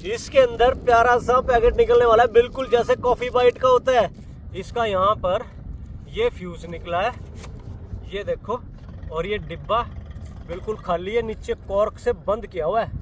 इसके अंदर प्यारा सा पैकेट निकलने वाला है, बिल्कुल जैसे कॉफी बाइट का होता है। इसका यहाँ पर ये फ्यूज निकला है, ये देखो। और ये डिब्बा बिल्कुल खाली है, नीचे कॉर्क से बंद किया हुआ है।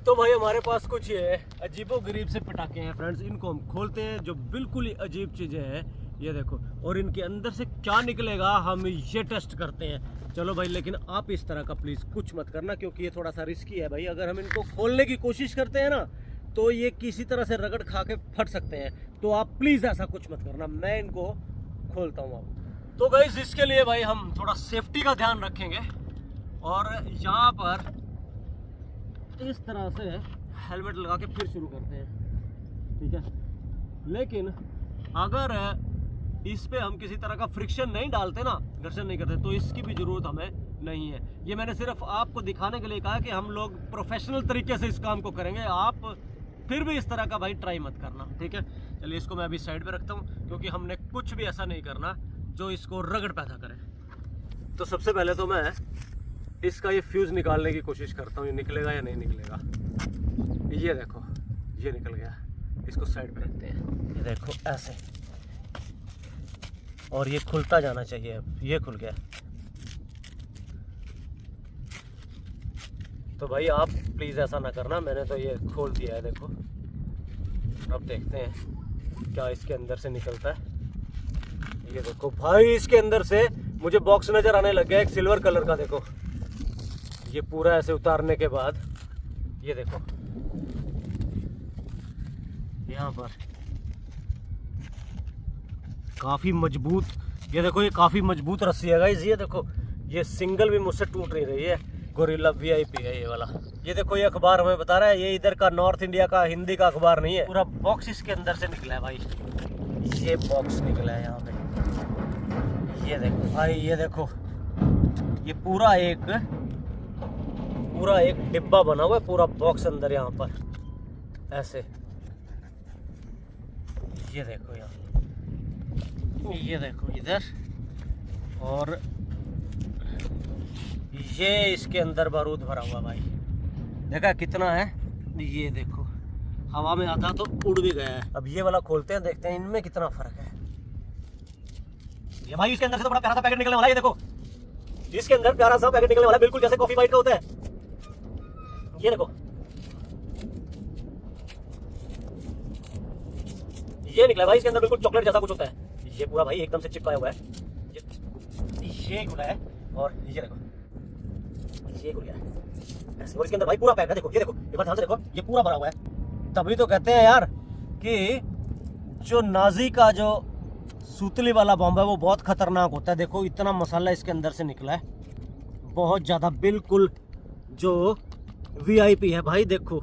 तो भाई हमारे पास कुछ ये अजीबोगरीब से पटाखे हैं फ्रेंड्स, इनको हम खोलते हैं। जो बिल्कुल ही अजीब चीजें हैं, ये देखो। और इनके अंदर से क्या निकलेगा हम ये टेस्ट करते हैं। चलो भाई, लेकिन आप इस तरह का प्लीज कुछ मत करना, क्योंकि ये थोड़ा सा रिस्की है भाई। अगर हम इनको खोलने की कोशिश करते हैं ना, तो ये किसी तरह से रगड़ खा के फट सकते हैं। तो आप प्लीज ऐसा कुछ मत करना। मैं इनको खोलता हूँ अब। तो गाइस, इसके लिए भाई हम थोड़ा सेफ्टी का ध्यान रखेंगे, और यहाँ पर इस तरह से हेलमेट लगा के फिर शुरू करते हैं, ठीक है। लेकिन अगर इस पे हम किसी तरह का फ्रिक्शन नहीं डालते ना, घर्षण नहीं करते, तो इसकी भी जरूरत हमें नहीं है। ये मैंने सिर्फ आपको दिखाने के लिए कहा कि हम लोग प्रोफेशनल तरीके से इस काम को करेंगे। आप फिर भी इस तरह का भाई ट्राई मत करना, ठीक है। चलिए, इसको मैं अभी साइड पे रखता हूँ, क्योंकि हमने कुछ भी ऐसा नहीं करना जो इसको रगड़ पैदा करे। तो सबसे पहले तो मैं इसका ये फ्यूज़ निकालने की कोशिश करता हूँ। ये निकलेगा या नहीं निकलेगा। ये देखो, ये निकल गया। इसको साइड पे रखते हैं। ये देखो ऐसे, और ये खुलता जाना चाहिए। अब ये खुल गया। तो भाई आप प्लीज़ ऐसा ना करना। मैंने तो ये खोल दिया है, देखो। अब देखते हैं क्या इसके अंदर से निकलता है। ये देखो भाई, इसके अंदर से मुझे बॉक्स नज़र आने लग गया, एक सिल्वर कलर का। देखो, ये पूरा ऐसे उतारने के बाद ये देखो यहाँ पर काफ़ी मजबूत, ये देखो, ये काफ़ी मजबूत रस्सी है गाइस। ये देखो, ये सिंगल भी मुझसे टूट नहीं रही है। गोरिल्ला VIP है ये वाला। ये देखो, ये अखबार हमें बता रहा है ये इधर का नॉर्थ इंडिया का हिंदी का अखबार नहीं है। पूरा बॉक्स इसके अंदर से निकला है भाई। ये बॉक्स निकला है यहाँ पे। ये देखो भाई, ये देखो, ये पूरा एक डिब्बा बना हुआ है, पूरा बॉक्स अंदर यहाँ पर ऐसे। ये देखो यहाँ, ये देखो इधर, और ये इसके अंदर बारूद भरा हुआ भाई। देखा कितना है। ये देखो, हवा में आधा तो उड़ भी गया है। अब ये वाला खोलते हैं, देखते हैं इनमें कितना फर्क है। ये भाई, इसके अंदर से तो बड़ा प्यारा सा पैकेट निकलने वाला है। ये देखो, इसके अंदर प्यारा सा पैकेट निकलने वाला है, बिल्कुल जैसे कॉफी बाइट का होता है। ये देखो, ये निकला भाई इसके अंदर, बिल्कुल चॉकलेट जैसा कुछ होता है। ये पूरा भाई एकदम से चिपकाया हुआ है। ये खुला है, और ये देखो, ये खुल गया है ऐसे। और इसके अंदर भाई पूरा पैक है। देखो, ये देखो, एक बार ध्यान से देखो, ये पूरा भरा हुआ है। तभी तो कहते हैं यार कि जो नाजी का जो सूतली वाला बॉम्ब है वो बहुत खतरनाक होता है। देखो, इतना मसाला इसके अंदर से निकला है, बहुत ज़्यादा, बिल्कुल जो VIP है भाई। देखो,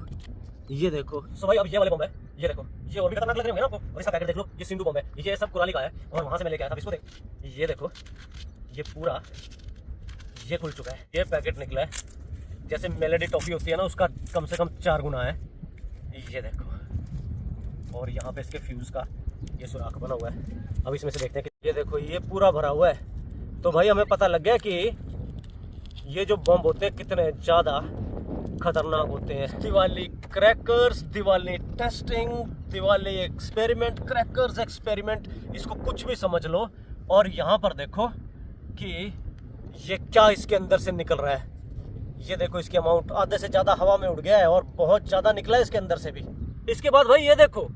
ये देखो। सो भाई, अब ये वाले बॉम्ब है, ये देखो, ये और भी खतरनाक लग रहे होंगे ना आपको। और इसका पैकेट देख लो, ये सिंधु बॉम्ब है, ये सब कुराली का है, और वहाँ से मैं लेके आया था। इसको देख, ये देखो, ये पूरा ये खुल चुका है। ये पैकेट निकला है जैसे मेलेडी टॉफी होती है ना, उसका कम से कम 4 गुना है। ये देखो, और यहाँ पे इसके फ्यूज़ का ये सुराख बना हुआ है। अब इसमें से देखते हैं कि ये देखो, ये पूरा भरा हुआ है। तो भाई हमें पता लग गया कि ये जो बम होते हैं कितने ज़्यादा खतरनाक होते हैं। Diwali crackers, Diwali testing, Diwali experiment, crackers experiment, इसको कुछ भी समझ लो। और यहाँ पर देखो कि ये क्या इसके अंदर से निकल रहा है। ये देखो, इसकी अमाउंट आधे से ज़्यादा हवा में उड़ गया है, और बहुत ज़्यादा निकला है इसके अंदर से भी। इसके बाद भाई ये देखो,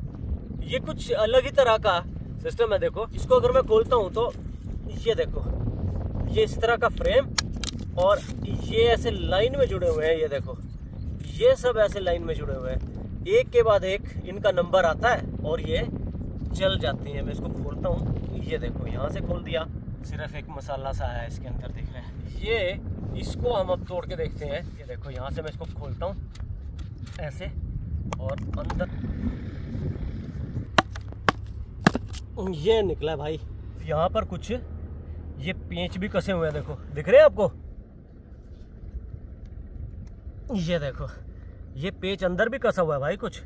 ये कुछ अलग ही तरह का सिस्टम है। देखो, इसको अगर मैं खोलता हूँ तो ये देखो, ये इस तरह का फ्रेम, और ये ऐसे लाइन में जुड़े हुए हैं। ये देखो, ये सब ऐसे लाइन में जुड़े हुए हैं, एक के बाद एक इनका नंबर आता है, और ये जल जाती है। मैं इसको खोलता हूँ, ये देखो, यहाँ से खोल दिया, सिर्फ एक मसाला सा है इसके अंदर, दिख रहा है। ये इसको हम अब तोड़ के देखते हैं। ये देखो, यहाँ से मैं इसको खोलता हूँ ऐसे, और अंदर ये निकला है भाई। यहाँ पर कुछ ये पेंच भी कसे हुए हैं, देखो, दिख रहे हैं आपको। ये देखो, ये पेंच अंदर भी कसा हुआ है भाई, कुछ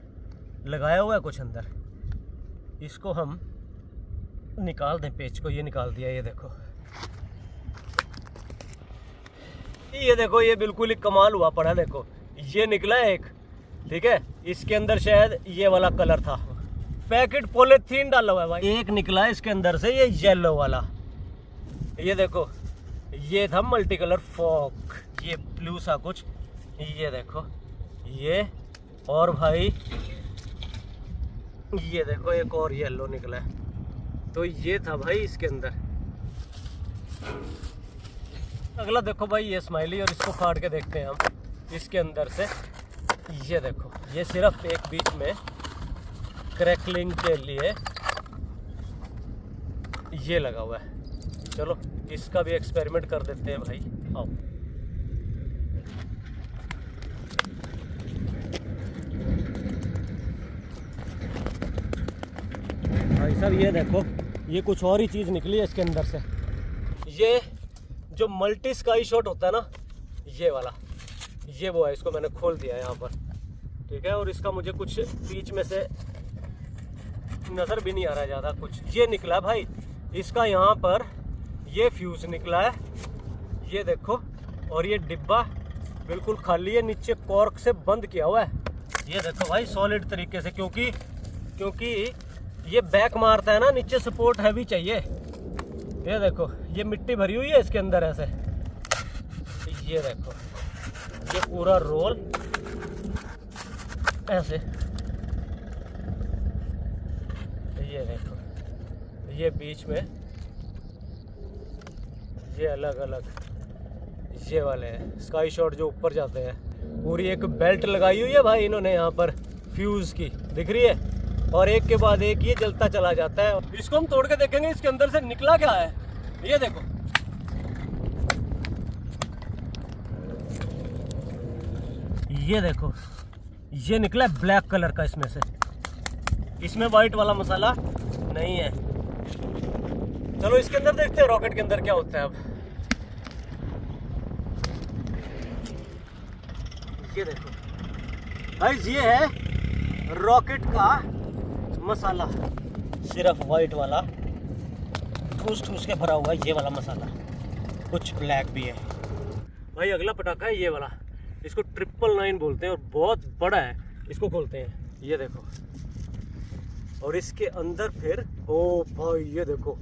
लगाया हुआ है कुछ अंदर। इसको हम निकाल दें पेंच को। ये निकाल दिया, ये देखो। ये देखो, ये बिल्कुल ही कमाल हुआ पड़ा। देखो ये निकला एक, ठीक है, इसके अंदर शायद ये वाला कलर था, पैकेट पॉलीथीन डाला हुआ है भाई। एक निकला इसके अंदर से ये येलो वाला, ये देखो, ये था मल्टी कलर फॉग, ये ब्लू सा कुछ, ये देखो ये, और भाई ये देखो एक और येलो निकला है। तो ये था भाई इसके अंदर। अगला देखो भाई ये स्माइली, और इसको फाड़ के देखते हैं हम इसके अंदर से। ये देखो, ये सिर्फ एक बीच में क्रैकलिंग के लिए ये लगा हुआ है। चलो इसका भी एक्सपेरिमेंट कर देते हैं भाई, आओ। भाई साहब ये देखो, ये कुछ और ही चीज़ निकली है इसके अंदर से। ये जो मल्टी स्काई शॉट होता है ना, ये वाला, ये वो है। इसको मैंने खोल दिया है यहाँ पर, ठीक है, और इसका मुझे कुछ बीच में से नज़र भी नहीं आ रहा है ज़्यादा कुछ। ये निकला भाई इसका यहाँ पर, ये फ्यूज़ निकला है, ये देखो, और ये डिब्बा बिल्कुल खाली है, नीचे कॉर्क से बंद किया हुआ है। ये देखो भाई सॉलिड तरीके से, क्योंकि ये बैक मारता है ना, नीचे सपोर्ट हैवी चाहिए। ये देखो ये मिट्टी भरी हुई है इसके अंदर ऐसे। ये देखो ये पूरा रोल ऐसे, ये देखो ये बीच में ये अलग अलग ये वाले हैं स्काई शॉट जो ऊपर जाते हैं। पूरी एक बेल्ट लगाई हुई है भाई इन्होंने यहाँ पर फ्यूज़ की, दिख रही है, और एक के बाद एक ये जलता चला जाता है। इसको हम तोड़ के देखेंगे इसके अंदर से निकला क्या है। ये देखो, ये देखो, ये निकला ब्लैक कलर का इसमें से, इसमें वाइट वाला मसाला नहीं है। चलो इसके अंदर देखते हैं रॉकेट के अंदर क्या होता है। अब ये देखो भाई, ये है रॉकेट का मसाला, सिर्फ वाइट वाला ठूस ठूस के भरा हुआ ये वाला मसाला, कुछ ब्लैक भी है भाई। अगला पटाखा है ये वाला, इसको 999 बोलते हैं और बहुत बड़ा है। इसको खोलते हैं, ये देखो, और इसके अंदर फिर, ओ भाई ये देखो,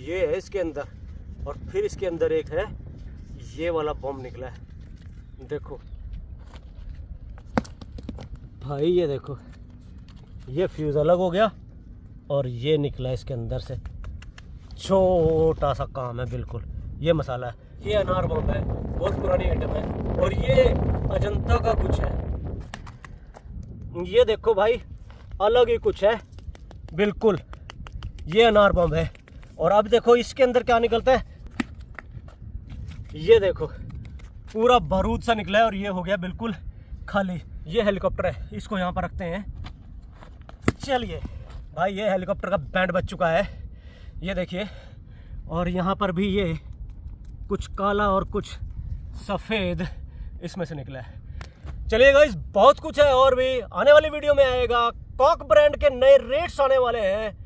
ये है इसके अंदर, और फिर इसके अंदर एक है ये वाला बम निकला है। देखो भाई, ये देखो, ये फ्यूज़ अलग हो गया और ये निकला इसके अंदर से, छोटा सा काम है बिल्कुल। ये मसाला है, ये अनार बम है, बहुत पुरानी आइटम है, और ये अजंता का कुछ है। ये देखो भाई, अलग ही कुछ है बिल्कुल, ये अनार बम है। और अब देखो इसके अंदर क्या निकलता है, ये देखो पूरा बारूद सा निकला है, और ये हो गया बिल्कुल खाली। ये हेलीकॉप्टर है, इसको यहाँ पर रखते हैं। चलिए भाई, ये हेलीकॉप्टर का बैंड बज चुका है, ये देखिए, और यहाँ पर भी ये कुछ काला और कुछ सफ़ेद इसमें से निकला है। चलिए गाइस, बहुत कुछ है और भी आने वाली वीडियो में आएगा। कॉक ब्रांड के नए रेट्स आने वाले हैं।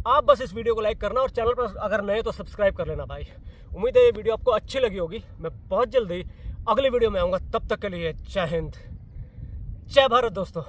आप बस इस वीडियो को लाइक करना, और चैनल पर अगर नए तो सब्सक्राइब कर लेना भाई। उम्मीद है ये वीडियो आपको अच्छी लगी होगी। मैं बहुत जल्दी अगली वीडियो में आऊँगा, तब तक के लिए जय हिंद, जय भारत दोस्तों।